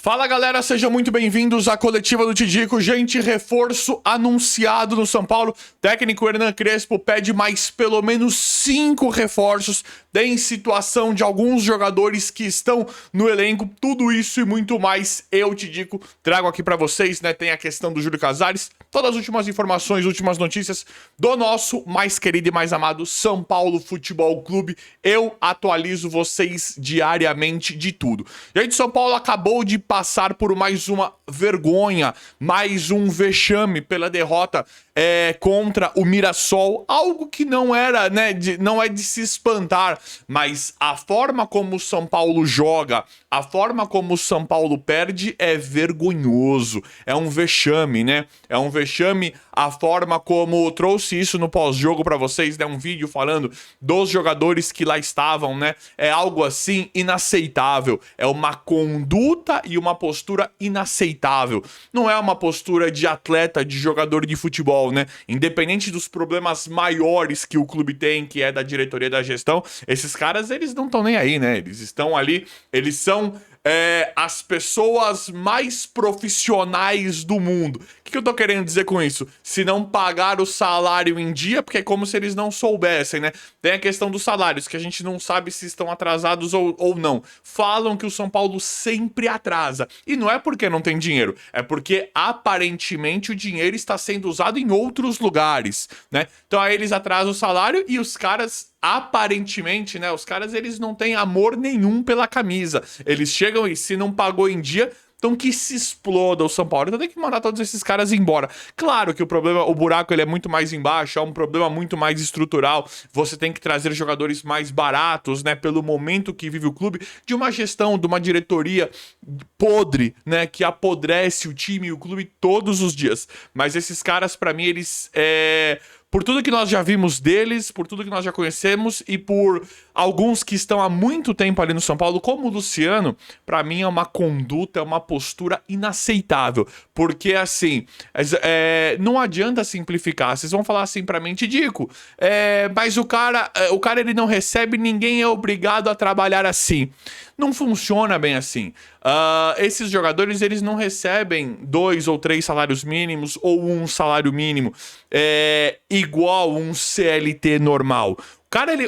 Fala galera, sejam muito bem-vindos à coletiva do Tidico. Gente, reforço anunciado no São Paulo. Técnico Hernan Crespo pede mais pelo menos 5 reforços. Tem situação de alguns jogadores que estão no elenco. Tudo isso e muito mais eu, Tidico, trago aqui pra vocês, né? Tem a questão do Júlio Casares, todas as últimas informações, últimas notícias do nosso mais querido e mais amado São Paulo Futebol Clube. Eu atualizo vocês diariamente de tudo. Gente, São Paulo acabou de passar por mais uma vergonha, mais um vexame pela derrota contra o Mirassol, algo que não era, né, não é de se espantar, mas a forma como o São Paulo joga, a forma como o São Paulo perde é vergonhoso, é um vexame, né? É um vexame a forma como trouxe isso no pós-jogo pra vocês, né? Um vídeo falando dos jogadores que lá estavam, né? É algo assim inaceitável, é uma conduta e uma postura inaceitável. Não é uma postura de atleta, de jogador de futebol, né? Independente dos problemas maiores que o clube tem, que é da diretoria, da gestão, esses caras, eles não estão nem aí, né? Eles estão ali, eles são as pessoas mais profissionais do mundo. O que eu tô querendo dizer com isso? Se não pagar o salário em dia, porque é como se eles não soubessem, né? Tem a questão dos salários, que a gente não sabe se estão atrasados ou não. Falam que o São Paulo sempre atrasa. E não é porque não tem dinheiro, é porque aparentemente o dinheiro está sendo usado em outros lugares, né? Então aí eles atrasam o salário e os caras aparentemente, né, os caras eles não têm amor nenhum pela camisa. Eles chegam e se não pagou em dia, então que se exploda o São Paulo. Então tem que mandar todos esses caras embora. Claro que o problema, o buraco ele é muito mais embaixo, é um problema muito mais estrutural. Você tem que trazer jogadores mais baratos, né, pelo momento que vive o clube, de uma gestão, de uma diretoria podre, né, que apodrece o time e o clube todos os dias. Mas esses caras, pra mim, eles por tudo que nós já vimos deles, por tudo que nós já conhecemos e por alguns que estão há muito tempo ali no São Paulo, como o Luciano, pra mim é uma conduta, é uma postura inaceitável. Porque, assim, não adianta simplificar. Vocês vão falar assim pra mim, Tidico, mas o cara ele não recebe, ninguém é obrigado a trabalhar assim. Não funciona bem assim. Esses jogadores, eles não recebem 2 ou 3 salários mínimos ou um salário mínimo igual um CLT normal.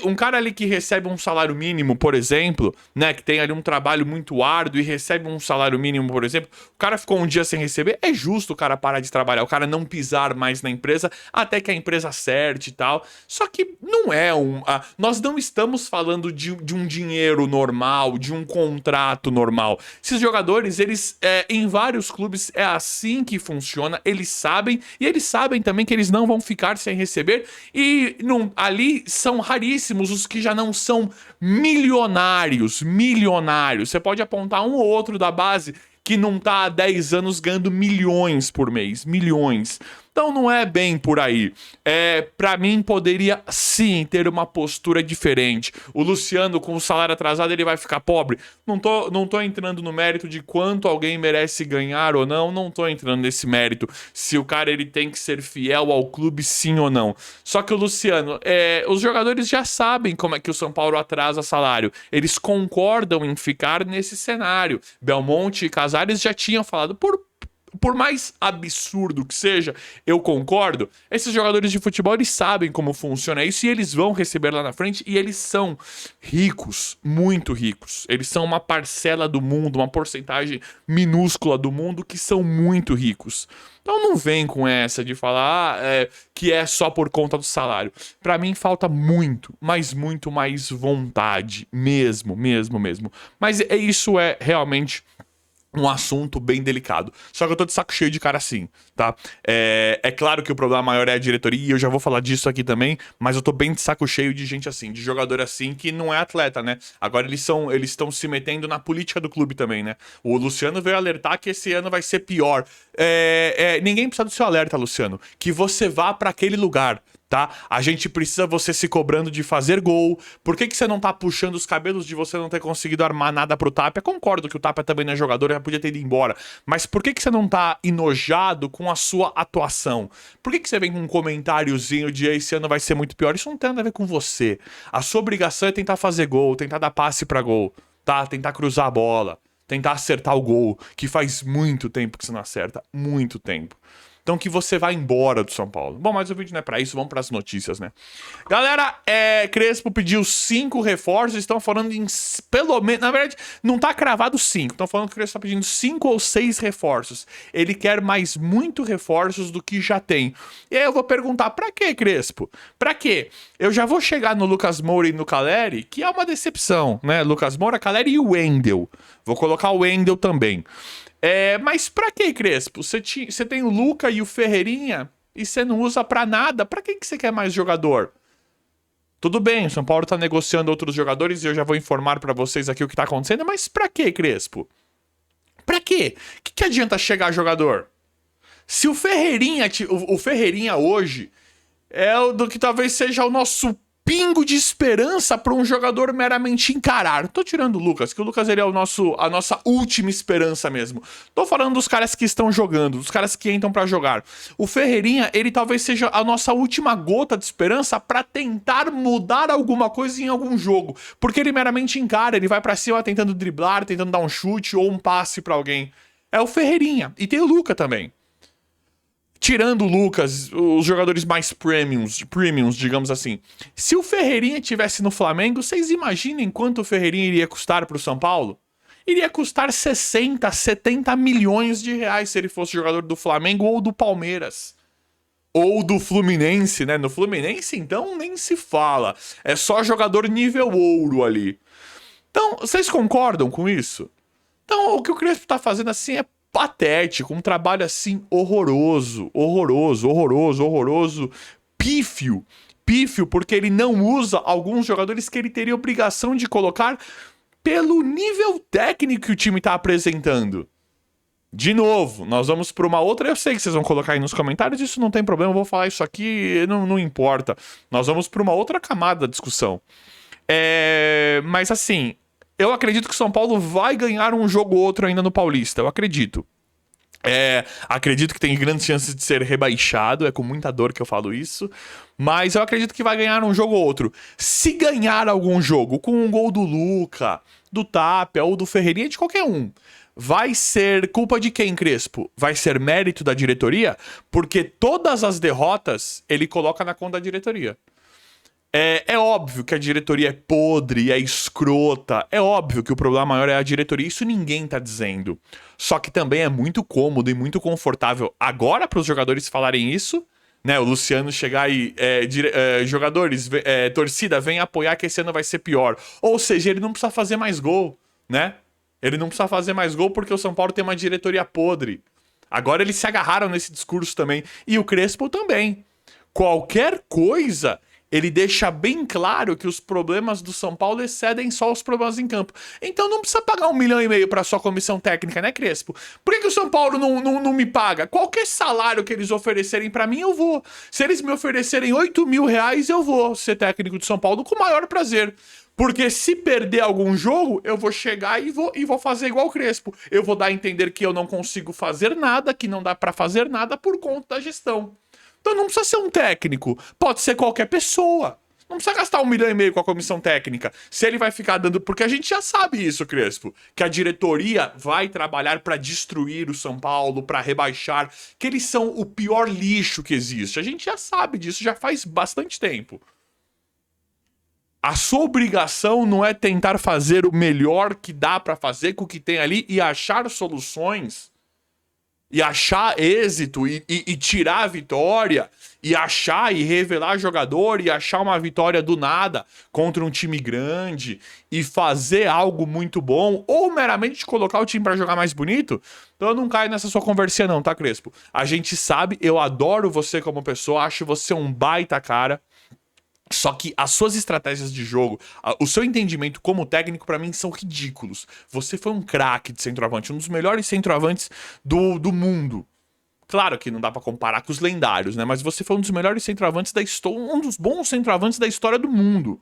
Um cara ali que recebe um salário mínimo, por exemplo, né, que tem ali um trabalho muito árduo e recebe um salário mínimo, por exemplo, o cara ficou um dia sem receber, é justo o cara parar de trabalhar, o cara não pisar mais na empresa até que a empresa acerte e tal. Só que não é nós não estamos falando de um dinheiro normal, de um contrato normal. Esses jogadores, eles, em vários clubes, é assim que funciona, eles sabem, e eles sabem também que eles não vão ficar sem receber, e ali são raríssimos os que já não são milionários. Você pode apontar um ou outro da base que não tá há 10 anos ganhando milhões por mês. Milhões. Então não é bem por aí. Pra mim poderia sim ter uma postura diferente. O Luciano com o salário atrasado ele vai ficar pobre? Não tô entrando no mérito de quanto alguém merece ganhar ou não tô entrando nesse mérito. Se o cara ele tem que ser fiel ao clube sim ou não. Só que o Luciano, os jogadores já sabem como é que o São Paulo atrasa salário. Eles concordam em ficar nesse cenário. Belmonte e Casares já tinham falado por mais absurdo que seja, eu concordo, esses jogadores de futebol, eles sabem como funciona isso e eles vão receber lá na frente e eles são ricos, muito ricos. Eles são uma parcela do mundo, uma porcentagem minúscula do mundo que são muito ricos. Então não vem com essa de falar que é só por conta do salário. Pra mim falta muito, mas muito mais vontade, mesmo. Mas isso é realmente um assunto bem delicado. Só que eu tô de saco cheio de cara assim, tá? É claro que o problema maior é a diretoria, e eu já vou falar disso aqui também, mas eu tô bem de saco cheio de gente assim, de jogador assim, que não é atleta, né? Agora eles estão se metendo na política do clube também, né? O Luciano veio alertar que esse ano vai ser pior. Ninguém precisa do seu alerta, Luciano. Que você vá pra aquele lugar, tá? A gente precisa você se cobrando de fazer gol. Por que você não tá puxando os cabelos de você não ter conseguido armar nada pro Tapia? Concordo que o Tapia também não é jogador, já podia ter ido embora. Mas por que você não tá enojado com a sua atuação? Por que você vem com um comentáriozinho de esse ano vai ser muito pior? Isso não tem nada a ver com você. A sua obrigação é tentar fazer gol, tentar dar passe pra gol, tá? Tentar cruzar a bola. tentar acertar o gol, que faz muito tempo que você não acerta, muito tempo. Então que você vai embora do São Paulo. Bom, mas o vídeo não é pra isso, vamos pras notícias, né? Galera, Crespo pediu 5 reforços, estão falando em pelo menos... Na verdade, não tá cravado 5, estão falando que o Crespo tá pedindo 5 ou 6 reforços. Ele quer mais muito reforços do que já tem. E aí eu vou perguntar, pra quê, Crespo? Pra quê? Eu já vou chegar no Lucas Moura e no Caleri, que é uma decepção, né? Lucas Moura, Caleri e o Wendel. Vou colocar o Wendel também. Mas pra que, Crespo? Você tem o Luca e o Ferreirinha e você não usa pra nada. Pra que você quer mais jogador? Tudo bem, o São Paulo tá negociando outros jogadores e eu já vou informar pra vocês aqui o que tá acontecendo, mas pra que, Crespo? Pra quê? O que adianta chegar jogador? Se o Ferreirinha, o Ferreirinha hoje é o do que talvez seja o nosso pingo de esperança para um jogador meramente encarar. Tô tirando o Lucas, que o Lucas ele é a nossa última esperança mesmo. Tô falando dos caras que estão jogando, dos caras que entram para jogar. O Ferreirinha, ele talvez seja a nossa última gota de esperança para tentar mudar alguma coisa em algum jogo, porque ele meramente encara, ele vai para cima tentando driblar, tentando dar um chute ou um passe para alguém. É o Ferreirinha. E tem o Luca também. Tirando o Lucas, os jogadores mais premiums, digamos assim. Se o Ferreirinha tivesse no Flamengo, vocês imaginem quanto o Ferreirinha iria custar para o São Paulo? Iria custar 60, 70 milhões de reais se ele fosse jogador do Flamengo ou do Palmeiras. Ou do Fluminense, né? No Fluminense, então, nem se fala. É só jogador nível ouro ali. Então, vocês concordam com isso? Então, o que o Crespo tá fazendo assim é patético, um trabalho assim horroroso, pífio, porque ele não usa alguns jogadores que ele teria obrigação de colocar pelo nível técnico que o time tá apresentando. De novo, nós vamos para uma outra, eu sei que vocês vão colocar aí nos comentários, isso não tem problema, eu vou falar isso aqui, não importa. Nós vamos para uma outra camada da discussão. Mas assim, eu acredito que o São Paulo vai ganhar um jogo ou outro ainda no Paulista. Eu acredito. Acredito que tem grandes chances de ser rebaixado. É com muita dor que eu falo isso. Mas eu acredito que vai ganhar um jogo ou outro. Se ganhar algum jogo com um gol do Luca, do Tapia ou do Ferreirinha, de qualquer um, vai ser culpa de quem, Crespo? Vai ser mérito da diretoria? Porque todas as derrotas ele coloca na conta da diretoria. É óbvio que a diretoria é podre, é escrota. É óbvio que o problema maior é a diretoria. Isso ninguém tá dizendo. Só que também é muito cômodo e muito confortável agora para os jogadores falarem isso, né? O Luciano chegar e jogadores, torcida, vem apoiar que esse ano vai ser pior. Ou seja, ele não precisa fazer mais gol, né? Ele não precisa fazer mais gol porque o São Paulo tem uma diretoria podre. Agora eles se agarraram nesse discurso também. E o Crespo também. Qualquer coisa, ele deixa bem claro que os problemas do São Paulo excedem só os problemas em campo. Então não precisa pagar 1,5 milhão para sua comissão técnica, né, Crespo? Por que o São Paulo não me paga? Qualquer salário que eles oferecerem para mim, eu vou. Se eles me oferecerem 8 mil reais, eu vou ser técnico de São Paulo com o maior prazer. Porque se perder algum jogo, eu vou chegar e vou fazer igual o Crespo. Eu vou dar a entender que eu não consigo fazer nada, que não dá para fazer nada por conta da gestão. Então não precisa ser um técnico, pode ser qualquer pessoa. Não precisa gastar 1,5 milhão com a comissão técnica. Se ele vai ficar dando... Porque a gente já sabe isso, Crespo. Que a diretoria vai trabalhar para destruir o São Paulo, para rebaixar. Que eles são o pior lixo que existe. A gente já sabe disso, já faz bastante tempo. A sua obrigação não é tentar fazer o melhor que dá para fazer com o que tem ali e achar soluções... E achar êxito, e tirar a vitória, e achar e revelar jogador, e achar uma vitória do nada contra um time grande, e fazer algo muito bom, ou meramente colocar o time pra jogar mais bonito. Então eu não caio nessa sua conversinha não, tá, Crespo? A gente sabe, eu adoro você como pessoa, acho você um baita cara. Só que as suas estratégias de jogo, o seu entendimento como técnico, pra mim, são ridículos. Você foi um craque de centroavante, um dos melhores centroavantes do mundo. Claro que não dá pra comparar com os lendários, né? Mas você foi um dos melhores centroavantes da história, um dos bons centroavantes da história do mundo.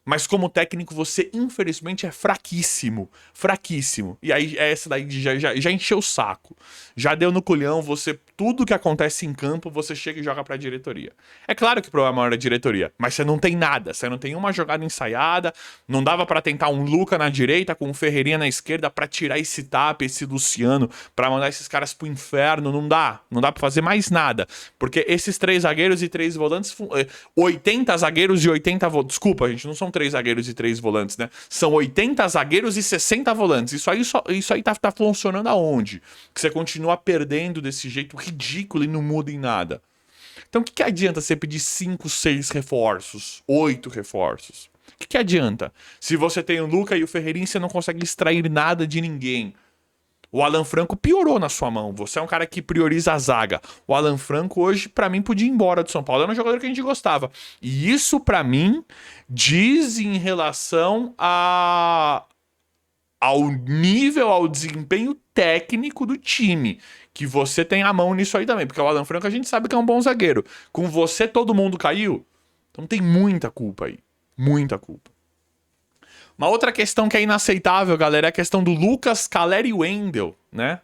Mas como técnico, você, infelizmente, é fraquíssimo. Fraquíssimo. E aí, essa daí já encheu o saco. Já deu no culhão, você... Tudo que acontece em campo, você chega e joga pra diretoria. É claro que o problema maior é a diretoria, mas você não tem nada. Você não tem uma jogada ensaiada, não dava pra tentar um Luca na direita com um Ferreirinha na esquerda pra tirar esse Tap, esse Luciano, pra mandar esses caras pro inferno. Não dá. Não dá pra fazer mais nada. Porque esses 3 zagueiros e 3 volantes... 80 zagueiros e 80 volantes. Desculpa, gente, não são 3 zagueiros e 3 volantes, né? São 80 zagueiros e 60 volantes. Isso aí tá funcionando aonde? Que você continua perdendo desse jeito ridículo e não muda em nada. Então o que adianta você pedir 5, 6 reforços? 8 reforços? O que adianta? Se você tem o Luca e o Ferreirinha, você não consegue extrair nada de ninguém. O Alan Franco piorou na sua mão. Você é um cara que prioriza a zaga. O Alan Franco hoje, pra mim, podia ir embora do São Paulo. Era um jogador que a gente gostava. E isso, pra mim, diz em relação ao nível, ao desempenho técnico do time. Que você tem a mão nisso aí também. Porque o Alan Franco a gente sabe que é um bom zagueiro. Com você, todo mundo caiu. Então tem muita culpa aí. Muita culpa. Uma outra questão que é inaceitável, galera, é a questão do Lucas, Caleri e Wendel, né?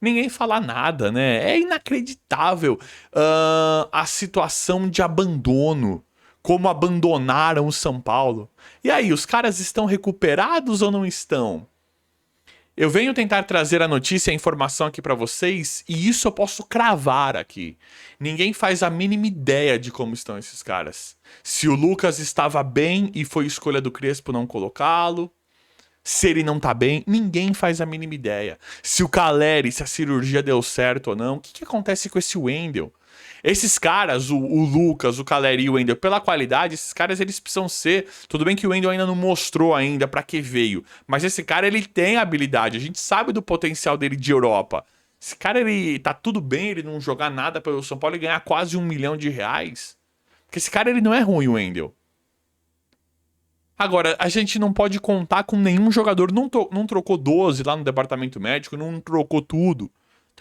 Ninguém fala nada, né? É inacreditável a situação de abandono. Como abandonaram o São Paulo. E aí, os caras estão recuperados ou não estão? Eu venho tentar trazer a notícia e a informação aqui pra vocês, e isso eu posso cravar aqui. Ninguém faz a mínima ideia de como estão esses caras. Se o Lucas estava bem e foi escolha do Crespo não colocá-lo. Se ele não tá bem, ninguém faz a mínima ideia. Se o Caleri, se a cirurgia deu certo ou não. O que acontece com esse Wendel? Esses caras, o Lucas, o Caleri e o Wendel, pela qualidade, esses caras eles precisam ser... Tudo bem que o Wendel ainda não mostrou ainda pra que veio, mas esse cara ele tem habilidade, a gente sabe do potencial dele de Europa. Esse cara ele tá tudo bem ele não jogar nada pelo São Paulo e ganhar quase R$1 milhão. Porque esse cara ele não é ruim, o Wendel. Agora, a gente não pode contar com nenhum jogador, não trocou 12 lá no departamento médico, não trocou tudo.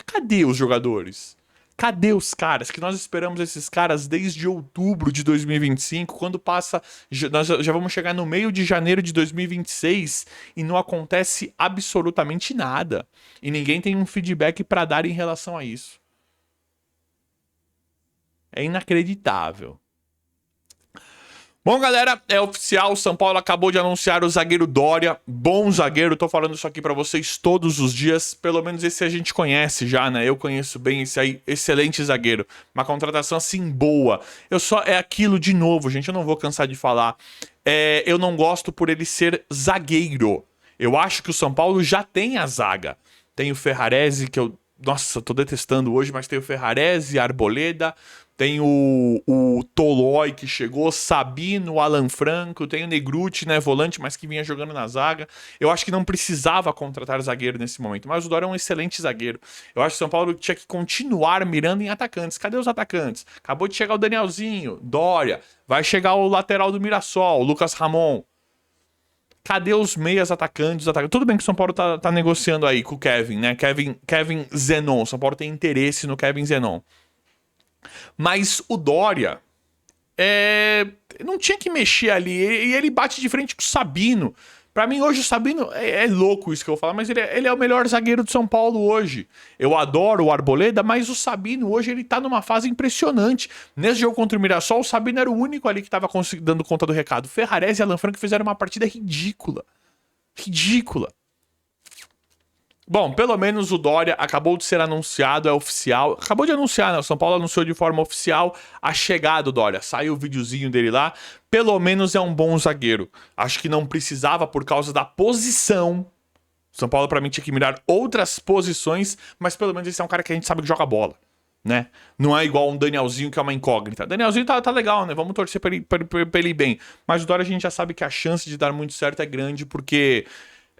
Cadê os jogadores? Cadê os caras? Que nós esperamos esses caras desde outubro de 2025, quando passa... Nós já vamos chegar no meio de janeiro de 2026 e não acontece absolutamente nada. E ninguém tem um feedback pra dar em relação a isso. É inacreditável. Bom, galera, é oficial, o São Paulo acabou de anunciar o zagueiro Dória, bom zagueiro, tô falando isso aqui pra vocês todos os dias, pelo menos esse a gente conhece já, né, eu conheço bem esse aí, excelente zagueiro, uma contratação assim boa, é aquilo de novo, gente, eu não vou cansar de falar, eu não gosto por ele ser zagueiro, eu acho que o São Paulo já tem a zaga, tem o Ferrarese, que eu, nossa, eu tô detestando hoje, mas tem o Ferrarese, Arboleda... Tem o Tolói que chegou, Sabino, Alan Franco, tem o Negruti, né, volante, mas que vinha jogando na zaga. Eu acho que não precisava contratar zagueiro nesse momento, mas o Dória é um excelente zagueiro. Eu acho que o São Paulo tinha que continuar mirando em atacantes. Cadê os atacantes? Acabou de chegar o Danielzinho, Dória, vai chegar o lateral do Mirassol, o Lucas Ramon. Cadê os meias atacantes? Tudo bem que o São Paulo tá negociando aí com o Kevin, né? Kevin Zenon. O São Paulo tem interesse no Kevin Zenon. Mas o Dória não tinha que mexer ali. E ele bate de frente com o Sabino. Pra mim, hoje, o Sabino é louco isso que eu vou falar, mas ele é o melhor zagueiro do São Paulo hoje. Eu adoro o Arboleda, mas o Sabino hoje ele tá numa fase impressionante. Nesse jogo contra o Mirassol, o Sabino era o único ali que tava dando conta do recado. Ferrarese e Alan Franco fizeram uma partida ridícula. Ridícula. Bom, pelo menos o Dória acabou de ser anunciado, é oficial. Acabou de anunciar, né? O São Paulo anunciou de forma oficial a chegada do Dória. Saiu o videozinho dele lá. Pelo menos é um bom zagueiro. Acho que não precisava por causa da posição. O São Paulo, pra mim, tinha que mirar outras posições, mas pelo menos esse é um cara que a gente sabe que joga bola, né? Não é igual um Danielzinho que é uma incógnita. Danielzinho tá legal, né? Vamos torcer pra ele ir bem. Mas o Dória a gente já sabe que a chance de dar muito certo é grande, porque...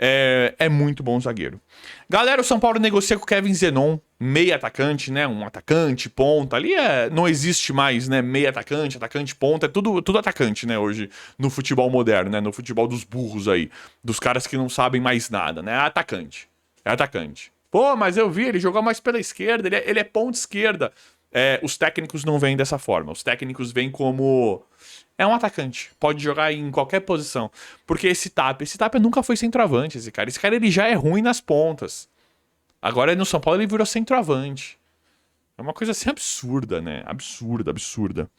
É muito bom zagueiro. Galera, o São Paulo negocia com o Kevin Zenon, meio atacante, né? Um atacante, ponta. Ali não existe mais, né? Meio atacante, ponta. É tudo atacante, né? Hoje no futebol moderno, né? No futebol dos burros aí. Dos caras que não sabem mais nada, né? É atacante. É atacante. Pô, mas eu vi, ele jogou mais pela esquerda. Ele é ponta esquerda. os técnicos não veem dessa forma. Os técnicos veem como... É um atacante, pode jogar em qualquer posição. Porque esse Tapia nunca foi centroavante, esse cara. Esse cara ele já é ruim nas pontas. Agora no São Paulo ele virou centroavante. É uma coisa assim absurda, né? Absurda, absurda.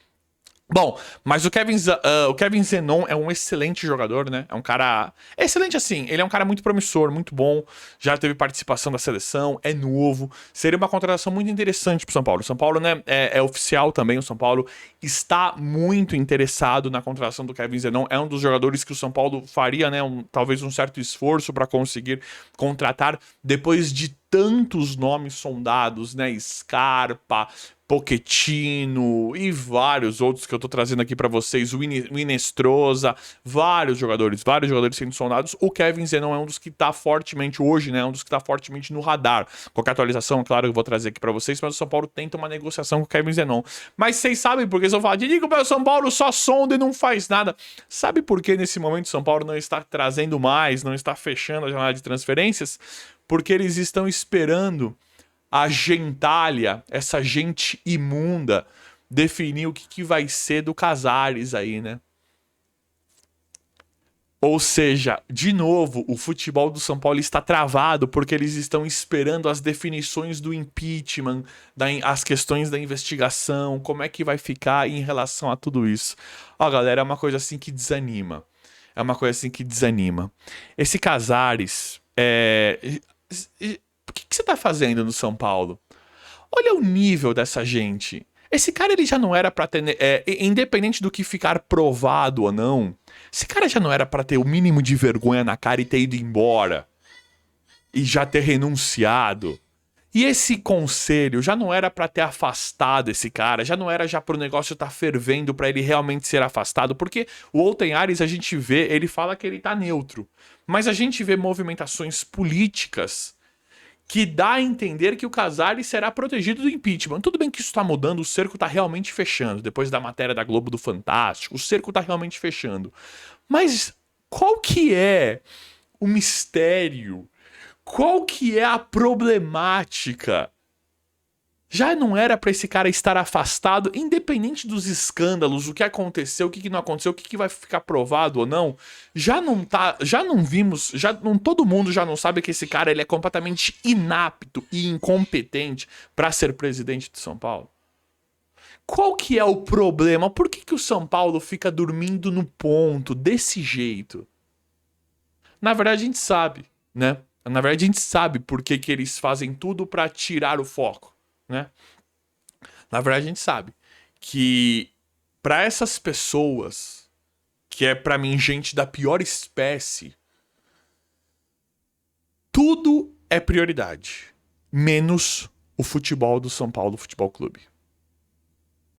Bom, mas o Kevin Zenon é um excelente jogador, né? É um cara... Excelente assim, ele é um cara muito promissor, muito bom. Já teve participação da seleção, é novo. Seria uma contratação muito interessante pro São Paulo. O São Paulo, né, é oficial também. O São Paulo está muito interessado na contratação do Kevin Zenon. É um dos jogadores que o São Paulo faria, né? Talvez um certo esforço para conseguir contratar depois de tantos nomes sondados, né? Scarpa, Pochettino e vários outros que eu tô trazendo aqui pra vocês, o Inestrosa, vários jogadores sendo sondados. O Kevin Zenon é um dos que tá fortemente hoje, né? Um dos que tá fortemente no radar. Qualquer atualização, claro, eu vou trazer aqui pra vocês, mas o São Paulo tenta uma negociação com o Kevin Zenon. Mas vocês sabem por que eles vão falar, Diego, o São Paulo só sonda e não faz nada. Sabe por que nesse momento o São Paulo não está trazendo mais, não está fechando a jornada de transferências? Porque eles estão esperando a gentalha, essa gente imunda, definir o que vai ser do Casares aí, né? Ou seja, de novo, o futebol do São Paulo está travado porque eles estão esperando as definições do impeachment, as questões da investigação, como é que vai ficar em relação a tudo isso. Ó, galera, é uma coisa assim que desanima. É uma coisa assim que desanima. Esse Casares, o que você tá fazendo no São Paulo? Olha o nível dessa gente. Esse cara ele já não era pra ter, independente do que ficar provado ou não, esse cara já não era pra ter o mínimo de vergonha na cara e ter ido embora. E já ter renunciado. E esse conselho já não era pra ter afastado esse cara, já não era já pro negócio tá fervendo pra ele realmente ser afastado, porque o Outen Ares a gente vê, ele fala que ele tá neutro, mas a gente vê movimentações políticas que dá a entender que o Casares será protegido do impeachment. Tudo bem que isso tá mudando, o cerco tá realmente fechando, depois da matéria da Globo do Fantástico, o cerco tá realmente fechando. Mas qual que é o mistério? Qual que é a problemática? Já não era pra esse cara estar afastado, independente dos escândalos, o que aconteceu, o que não aconteceu, o que vai ficar provado ou não. Já não vimos, todo mundo já não sabe que esse cara ele é completamente inapto e incompetente pra ser presidente de São Paulo. Qual que é o problema? Por que o São Paulo fica dormindo no ponto desse jeito? Na verdade a gente sabe, né? Na verdade a gente sabe por que eles fazem tudo pra tirar o foco. Né? Na verdade, a gente sabe que para essas pessoas, que é para mim gente da pior espécie, tudo é prioridade, menos o futebol do São Paulo Futebol Clube.